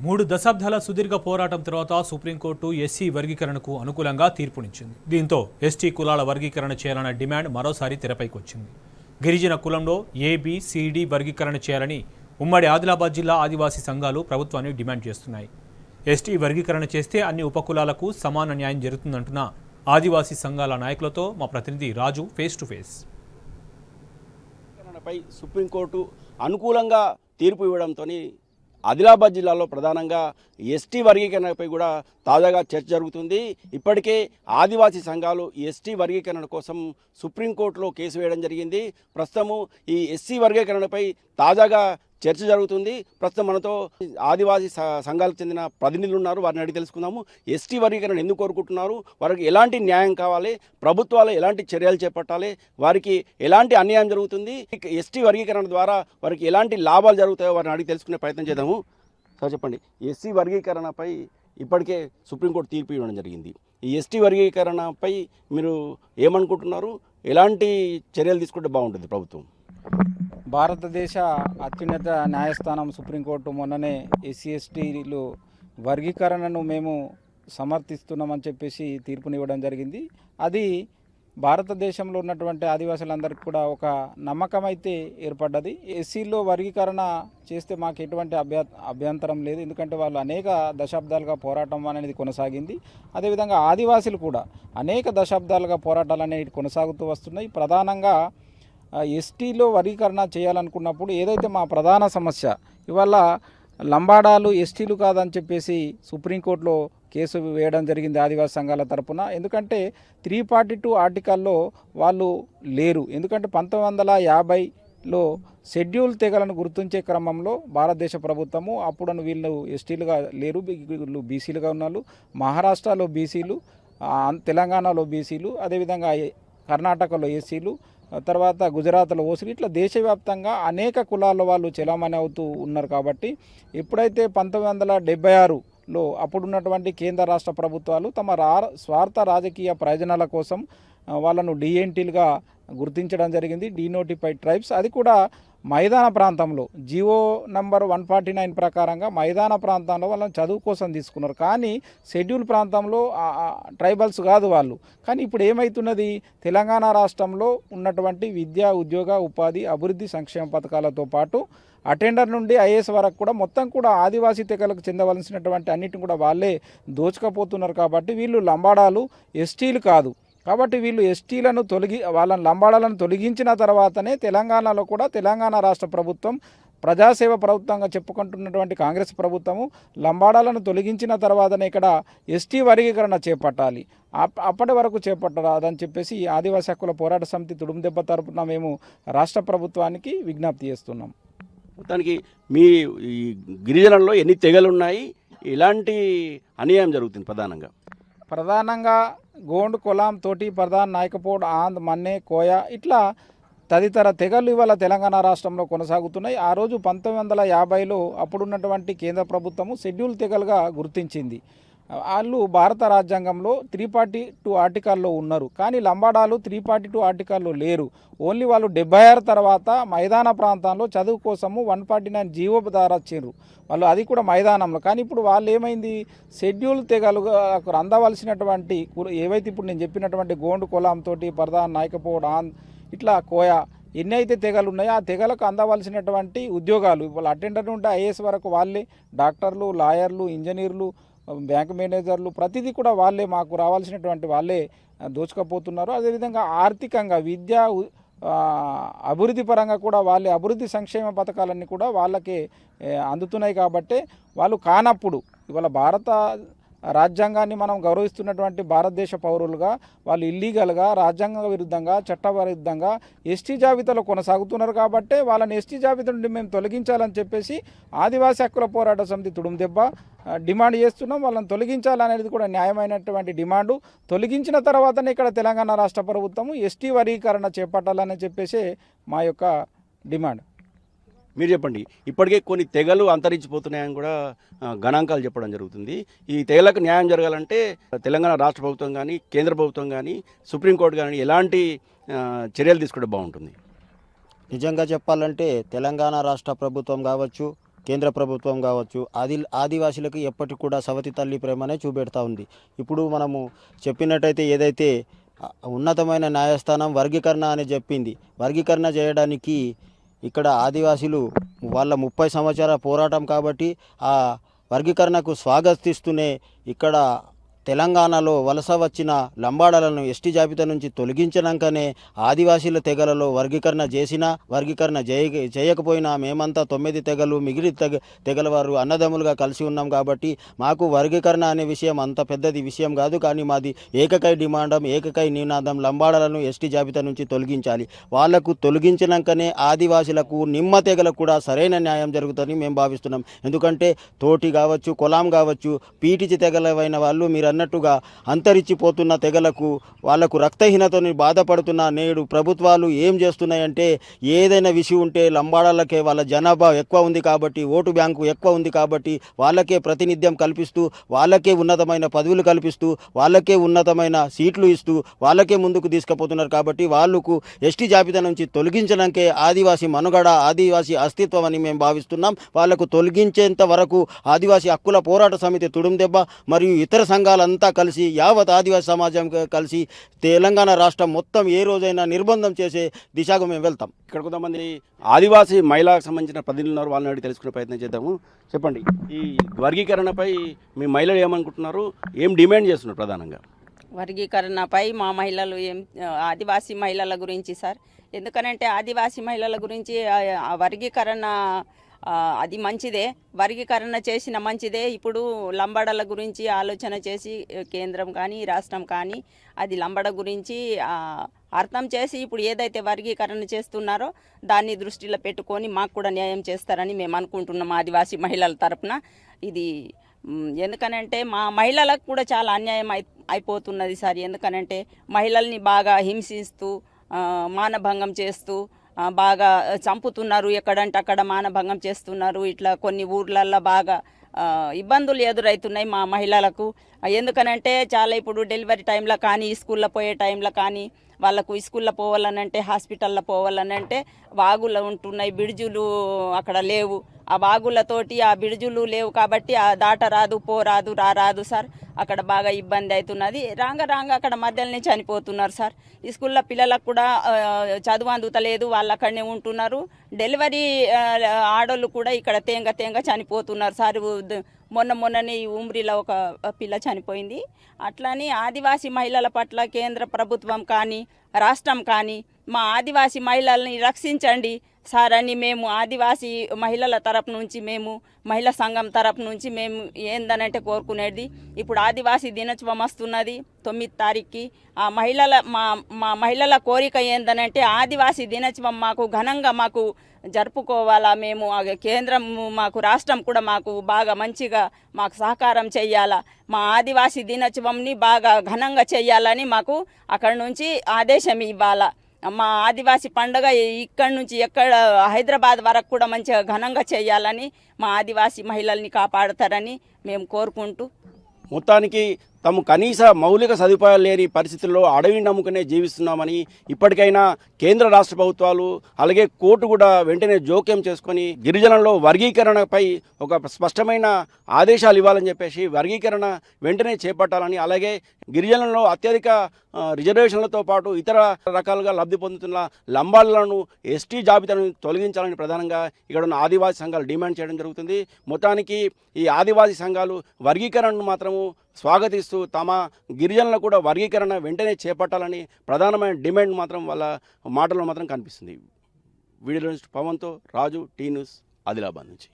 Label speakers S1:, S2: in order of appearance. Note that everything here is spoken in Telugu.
S1: 3 దశాబ్దాల సుదీర్ఘ పోరాటం తర్వాత సుప్రీంకోర్టు ఎస్సీ వర్గీకరణకు అనుకూలంగా తీర్పునిచ్చింది. దీంతో ఎస్టీ కులాల వర్గీకరణ చేయాలన్న డిమాండ్ మరోసారి తెరపైకి వచ్చింది. గిరిజన కులంలో ఏబి, సిడి వర్గీకరణ చేయాలని ఉమ్మడి ఆదిలాబాద్ జిల్లా ఆదివాసీ సంఘాలు ప్రభుత్వాన్ని డిమాండ్ చేస్తున్నాయి. ఎస్టీ వర్గీకరణ చేస్తే అన్ని ఉపకులాలకు సమాన న్యాయం జరుగుతుందంటున్న ఆదివాసీ సంఘాల నాయకులతో మా ప్రతినిధి రాజు ఫేస్ టు ఫేస్.
S2: సుప్రీంకోర్టు అనుకూలంగా తీర్పు ఇవ్వడంతో ఆదిలాబాద్ జిల్లాలో ప్రధానంగా ఎస్టీ వర్గీకరణపై కూడా తాజాగా చర్చ జరుగుతుంది. ఇప్పటికే ఆదివాసీ సంఘాలు ఎస్టీ వర్గీకరణ కోసం సుప్రీంకోర్టులో కేసు వేయడం జరిగింది. ప్రస్తుతము ఈ ఎస్సీ వర్గీకరణపై తాజాగా చర్చ జరుగుతుంది. ప్రస్తుతం మనతో ఆదివాసీ సంఘాలకు చెందిన ప్రతినిధులు ఉన్నారు. వారిని అడిగి తెలుసుకుందాము. ఎస్టీ వర్గీకరణ ఎందుకు కోరుకుంటున్నారు, వారికి ఎలాంటి న్యాయం కావాలి, ప్రభుత్వాలు ఎలాంటి చర్యలు చేపట్టాలి, వారికి ఎలాంటి అన్యాయం జరుగుతుంది, ఎస్టీ వర్గీకరణ ద్వారా వారికి ఎలాంటి లాభాలు జరుగుతాయో వారిని అడిగి తెలుసుకునే ప్రయత్నం చేద్దాము. సార్ చెప్పండి, ఎస్సీ వర్గీకరణపై ఇప్పటికే సుప్రీంకోర్టు తీర్పు ఇవ్వడం జరిగింది. ఈ ఎస్టీ వర్గీకరణపై మీరు ఏమనుకుంటున్నారు, ఎలాంటి చర్యలు తీసుకుంటే బాగుంటుంది ప్రభుత్వం?
S3: భారతదేశ అత్యున్నత న్యాయస్థానం సుప్రీంకోర్టు మొన్ననే ఎస్సీ ఎస్టీలు వర్గీకరణను మేము సమర్థిస్తున్నామని చెప్పేసి తీర్పునివ్వడం జరిగింది. అది భారతదేశంలో ఉన్నటువంటి ఆదివాసులందరికీ కూడా ఒక నమ్మకం అయితే ఏర్పడ్డది. ఎస్సీలో వర్గీకరణ చేస్తే మాకు ఎటువంటి అభ్యంతరం లేదు, ఎందుకంటే వాళ్ళు అనేక దశాబ్దాలుగా పోరాటం అనేది కొనసాగింది. అదేవిధంగా ఆదివాసులు కూడా అనేక దశాబ్దాలుగా పోరాటాలు అనేవి కొనసాగుతూ వస్తున్నాయి. ప్రధానంగా ఎస్టీలో వర్గీకరణ చేయాలనుకున్నప్పుడు ఏదైతే మా ప్రధాన సమస్య, ఇవాళ లంబాడాలు ఎస్టీలు కాదని చెప్పేసి సుప్రీంకోర్టులో కేసు వేయడం జరిగింది ఆదివాసీ సంఘాల తరపున. ఎందుకంటే 342 ఆర్టికల్లో వాళ్ళు లేరు. ఎందుకంటే 1950లో షెడ్యూల్ తెగలను గుర్తించే క్రమంలో భారతదేశ ప్రభుత్వము అప్పుడు వీళ్ళు ఎస్టీలుగా లేరు, వీళ్ళు బీసీలుగా ఉన్నారు. మహారాష్ట్రలో బీసీలు, తెలంగాణలో బీసీలు, అదేవిధంగా కర్ణాటకలో ఎస్సీలు, తర్వాత గుజరాత్లో ఓసీలు, ఇట్లా దేశవ్యాప్తంగా అనేక కులాల వాళ్ళు చెలామణి అవుతూ ఉన్నారు. కాబట్టి ఎప్పుడైతే 1976లో అప్పుడున్నటువంటి కేంద్ర రాష్ట్ర ప్రభుత్వాలు తమ స్వార్థ రాజకీయ ప్రయోజనాల కోసం వాళ్ళను డిఎన్టీలుగా గుర్తించడం జరిగింది, డీనోటిఫైడ్ ట్రైబ్స్. అది కూడా మైదాన ప్రాంతంలో జియో నంబర్ 149 ప్రకారంగా మైదాన ప్రాంతంలో వాళ్ళని చదువు కోసం తీసుకున్నారు. కానీ షెడ్యూల్ ప్రాంతంలో ట్రైబల్స్ కాదు వాళ్ళు. కానీ ఇప్పుడు ఏమవుతున్నది, తెలంగాణ రాష్ట్రంలో ఉన్నటువంటి విద్యా, ఉద్యోగ, ఉపాధి, అభివృద్ధి, సంక్షేమ పథకాలతో పాటు అటెండర్ నుండి ఐఏఎస్ వరకు కూడా మొత్తం కూడా ఆదివాసీ తెగలకు చెందవలసినటువంటి అన్నిటిని కూడా వాళ్ళే దోచుకపోతున్నారు. కాబట్టి వీళ్ళు లంబాడాలు, ఎస్టీలు కాదు. కాబట్టి వీళ్ళు ఎస్టీలను వాళ్ళని లంబాడాలను తొలగించిన తర్వాతనే తెలంగాణలో కూడా తెలంగాణ రాష్ట్ర ప్రభుత్వం ప్రజాసేవ ప్రభుత్వంగా చెప్పుకుంటున్నటువంటి కాంగ్రెస్ ప్రభుత్వము లంబాడాలను తొలగించిన తర్వాతనే ఇక్కడ ఎస్టీ వర్గీకరణ చేపట్టాలి, అప్పటి వరకు చేపట్టరాదని చెప్పేసి ఈ ఆదివాసీ హక్కుల పోరాట సమితి తుడుందెబ్బ తరపున మేము రాష్ట్ర ప్రభుత్వానికి విజ్ఞప్తి చేస్తున్నాం.
S2: మొత్తానికి మీ ఈ గిరిజనుల్లో ఎన్ని తెగలు ఉన్నాయి, ఎలాంటి అన్యాయం జరుగుతుంది? ప్రధానంగా
S3: గోండ్, కొలాం, తోటి, ప్రధాన్, నాయకపోడ్, ఆంద్, మన్నే, కోయ ఇట్లా తదితర తెగలు ఇవాళ తెలంగాణ రాష్ట్రంలో కొనసాగుతున్నాయి. ఆ రోజు 1950లో అప్పుడున్నటువంటి కేంద్ర ప్రభుత్వము షెడ్యూల్ తెగలుగా గుర్తించింది. వాళ్ళు భారత రాజ్యాంగంలో 342 ఆర్టికల్లో ఉన్నారు. కానీ లంబాడాలు 342 ఆర్టికల్లో లేరు. ఓన్లీ వాళ్ళు 76 తర్వాత మైదాన ప్రాంతంలో చదువు కోసము 149 జీవో ద్వారా వచ్చారు వాళ్ళు, అది కూడా మైదానంలో. కానీ ఇప్పుడు వాళ్ళు ఏమైంది, షెడ్యూల్ తెగలుగా అందవలసినటువంటి ఏవైతే ఇప్పుడు నేను చెప్పినటువంటి గోండ్, కొలాం, తోటి, ప్రధాన్, నాయకపోడ్, ఆంద్ ఇట్లా కోయ ఎన్ని అయితే తెగలు ఉన్నాయో ఆ తెగలకు అందవలసినటువంటి ఉద్యోగాలు వాళ్ళు అటెండర్ నుండి ఐఏఎస్ వరకు వాళ్ళే, డాక్టర్లు, లాయర్లు, ఇంజనీర్లు, బ్యాంక్ మేనేజర్లు ప్రతిదీ కూడా వాళ్ళే, మాకు రావాల్సినటువంటి వాళ్ళే దోచుకపోతున్నారు. అదేవిధంగా ఆర్థికంగా, విద్యా, అభివృద్ధి పరంగా కూడా వాళ్ళే, అభివృద్ధి సంక్షేమ పథకాలన్నీ కూడా వాళ్ళకే అందుతున్నాయి. కాబట్టి వాళ్ళు కానప్పుడు ఇవాళ భారత రాజ్యాంగాన్ని మనం గౌరవిస్తున్నటువంటి భారతదేశ పౌరులుగా వాళ్ళు ఇల్లీగల్గా, రాజ్యాంగ విరుద్ధంగా, చట్టవిరుద్ధంగా ఎస్టీ జాబితాలో కొనసాగుతున్నారు. కాబట్టి వాళ్ళని ఎస్టీ జాబితా నుండి మేము తొలగించాలని చెప్పేసి ఆదివాసీ హక్కుల పోరాట సమితి తుడుందెబ్బ డిమాండ్ చేస్తున్నాం. వాళ్ళని తొలగించాలనేది కూడా న్యాయమైనటువంటి డిమాండు. తొలగించిన తర్వాతనే ఇక్కడ తెలంగాణ రాష్ట్ర ప్రభుత్వము ఎస్టీ వర్గీకరణ చేపట్టాలని చెప్పేసి మా యొక్క డిమాండ్.
S2: మీరు చెప్పండి, ఇప్పటికే కొన్ని తెగలు అంతరించిపోతున్నాయని కూడా గణాంకాలు చెప్పడం జరుగుతుంది. ఈ తెగలకు న్యాయం జరగాలంటే తెలంగాణ రాష్ట్ర ప్రభుత్వం కానీ, కేంద్ర ప్రభుత్వం కానీ, సుప్రీంకోర్టు కానీ ఎలాంటి చర్యలు తీసుకుంటే బాగుంటుంది?
S4: నిజంగా చెప్పాలంటే తెలంగాణ రాష్ట్ర ప్రభుత్వం కావచ్చు, కేంద్ర ప్రభుత్వం కావచ్చు ఆదివాసీలకు ఎప్పటికి కూడా సవతి తల్లి ప్రేమనే చూపెడతా ఉంది. ఇప్పుడు మనము చెప్పినట్టయితే ఏదైతే ఉన్నతమైన న్యాయస్థానం వర్గీకరణ అని చెప్పింది, వర్గీకరణ చేయడానికి ఇక్కడ ఆదివాసీలు వాళ్ళ 30 సంవత్సరాల పోరాటం కాబట్టి ఆ వర్గీకరణకు స్వాగతిస్తూనే ఇక్కడ తెలంగాణలో వలస వచ్చిన లంబాడలను ఎస్టీ జాబితా నుంచి తొలగించినాకనే ఆదివాసీల తెగలలో వర్గీకరణ చేసినా వర్గీకరణ చేయకపోయినా మేమంతా 9 తెగలు మిగిలి తెగల వారు అన్నదమ్ములుగా కలిసి ఉన్నాం కాబట్టి మాకు వర్గీకరణ అనే విషయం అంత పెద్దది విషయం కాదు. కానీ మాది ఏకకై డిమాండం ఏకకై నినాదం లంబాడలను ఎస్టీ జాబితా నుంచి తొలగించాలి. వాళ్లకు తొలగించినాకనే ఆదివాసీలకు నిమ్మ తెగలకు కూడా సరైన న్యాయం జరుగుతుందని మేము భావిస్తున్నాం. ఎందుకంటే తోటి కావచ్చు కొలాం కావచ్చు పీటిచి తెగలవైన వాళ్ళు మీరు అన్నట్టుగా అంతరించిపోతున్న తెగలకు వాళ్లకు రక్తహీనతని బాధపడుతున్న నేడు ప్రభుత్వాలు ఏం చేస్తున్నాయంటే ఏదైనా విషయం ఉంటే లంబాడాలకే వాళ్ళ జనాభా ఎక్కువ ఉంది కాబట్టి ఓటు బ్యాంకు ఎక్కువ ఉంది కాబట్టి వాళ్ళకే ప్రాతినిధ్యం కల్పిస్తూ వాళ్ళకే ఉన్నతమైన పదవులు కల్పిస్తూ వాళ్ళకే ఉన్నతమైన సీట్లు ఇస్తూ వాళ్ళకే ముందుకు తీసుకుపోతున్నారు. కాబట్టి వాళ్ళకు ఎస్టీ జాబితా నుంచి తొలగించడానికే ఆదివాసీ మనుగడ ఆదివాసీ అస్తిత్వం అని మేము భావిస్తున్నాం. వాళ్లకు తొలగించేంత వరకు ఆదివాసీ హక్కుల పోరాట సమితి తుడుందెబ్బ మరియు ఇతర సంఘాలంతా కలిసి యావత్ ఆదివాసీ సమాజం కలిసి తెలంగాణ రాష్ట్రం మొత్తం ఏ రోజైనా నిర్బంధం చేసే దిశగా మేము వెళ్తాం.
S2: ఇక్కడ కొంతమంది ఆదివాసీ మహిళలకు సంబంధించిన ప్రతినిధులు ఉన్నారు, వాళ్ళని అడిగి తెలుసుకునే ప్రయత్నం చేద్దాము. చెప్పండి, ఈ వర్గీకరణపై మీ మహిళలు ఏమనుకుంటున్నారు, ఏం డిమాండ్ చేస్తున్నారు ప్రధానంగా?
S5: వర్గీకరణపై మా మహిళలు ఆదివాసీ మహిళల గురించి సార్, ఎందుకనంటే ఆదివాసీ మహిళల గురించి ఆ వర్గీకరణ అది మంచిదే, వర్గీకరణ చేసిన మంచిదే. ఇప్పుడు లంబాడల గురించి ఆలోచన చేసి కేంద్రం కానీ రాష్ట్రం కానీ అది లంబాడ గురించి అర్థం చేసి ఇప్పుడు ఏదైతే వర్గీకరణ చేస్తున్నారో దాన్ని దృష్టిలో పెట్టుకొని మాకు కూడా న్యాయం చేస్తారని మేము అనుకుంటున్నాం ఆదివాసీ మహిళల తరపున. ఇది ఎందుకనంటే మా మహిళలకు కూడా చాలా అన్యాయం అయిపోతున్నది సార్. ఎందుకనంటే మహిళల్ని బాగా హింసిస్తూ మానభంగం చేస్తూ బాగా చంపుతున్నారు, ఎక్కడంటే అక్కడ మానభంగం చేస్తున్నారు. ఇట్లా కొన్ని ఊర్లల్లో బాగా ఇబ్బందులు ఎదురవుతున్నాయి మా మహిళలకు. ఎందుకనంటే చాలా ఇప్పుడు డెలివరీ టైంలో కానీ స్కూల్లో పోయే టైంలో కానీ వాళ్ళకు స్కూల్లో పోవాలనంటే హాస్పిటల్లో పోవాలనంటే వాగులు ఉంటున్నాయి, బిడుజులు అక్కడ లేవు. ఆ వాగులతోటి ఆ బిడుజులు లేవు కాబట్టి ఆ దాటరాదు పోరాదు రారాదు సార్. అక్కడ బాగా ఇబ్బంది అవుతున్నది. రాంగ అక్కడ మధ్యలోనే చనిపోతున్నారు సార్. ఈ స్కూల్లో పిల్లలకు కూడా చదువు అందుతలేదు, వాళ్ళు అక్కడనే ఉంటున్నారు. డెలివరీ ఆడోళ్ళు కూడా ఇక్కడ తేంగ చనిపోతున్నారు సార్. మొన్ననే ఈ ఉమ్రిలో ఒక పిల్ల చనిపోయింది. అట్లని ఆదివాసీ మహిళల పట్ల కేంద్ర ప్రభుత్వం కానీ రాష్ట్రం కానీ మా ఆదివాసీ మహిళల్ని రక్షించండి సార్ అని మేము ఆదివాసీ మహిళల తరపు నుంచి మేము మహిళా సంఘం తరపు నుంచి మేము ఏందనంటే కోరుకునేది, ఇప్పుడు ఆదివాసీ దినోత్సవం వస్తున్నది 9వ తారీఖుకి. ఆ మా మహిళల కోరిక ఏందనంటే ఆదివాసీ దినోత్సవం మాకు ఘనంగా మాకు జరుపుకోవాలా. మేము కేంద్రం మాకు రాష్ట్రం కూడా మాకు బాగా మంచిగా మాకు సహకారం చెయ్యాలా. మా ఆదివాసీ దినోత్సవంని బాగా ఘనంగా చెయ్యాలని మాకు అక్కడ నుంచి ఆదేశం ఇవ్వాలా. మా ఆదివాసీ పండుగ ఇక్కడి నుంచి ఎక్కడ హైదరాబాద్ వరకు కూడా మంచిగా ఘనంగా చేయాలని మా ఆదివాసీ మహిళల్ని కాపాడతారని మేము కోరుకుంటూ,
S2: మొత్తానికి తాము కనీస మౌలిక సదుపాయాలు లేని పరిస్థితుల్లో అడవిని నమ్ముకునే జీవిస్తున్నామని ఇప్పటికైనా కేంద్ర రాష్ట్ర ప్రభుత్వాలు అలాగే కోర్టు కూడా వెంటనే జోక్యం చేసుకొని గిరిజనుల్లో వర్గీకరణపై ఒక స్పష్టమైన ఆదేశాలు ఇవ్వాలని చెప్పేసి వర్గీకరణ వెంటనే చేపట్టాలని, అలాగే గిరిజనుల్లో అత్యధిక రిజర్వేషన్లతో పాటు ఇతర రకాలుగా లబ్ధి పొందుతున్న లంబాడలను ఎస్టీ జాబితాను తొలగించాలని ప్రధానంగా ఇక్కడ ఉన్న ఆదివాసీ సంఘాలు డిమాండ్ చేయడం జరుగుతుంది. మొత్తానికి ఈ ఆదివాసీ సంఘాలు వర్గీకరణను మాత్రము స్వాగతిస్తూ తమ గిరిజనులకు కూడా వర్గీకరణ వెంటనే చేపట్టాలని ప్రధానమైన డిమాండ్ మాత్రం వాళ్ళ మాటల్లో మాత్రం కనిపిస్తుంది. వీడియో పవన్తో రాజు, టీ న్యూస్, ఆదిలాబాద్ నుంచి.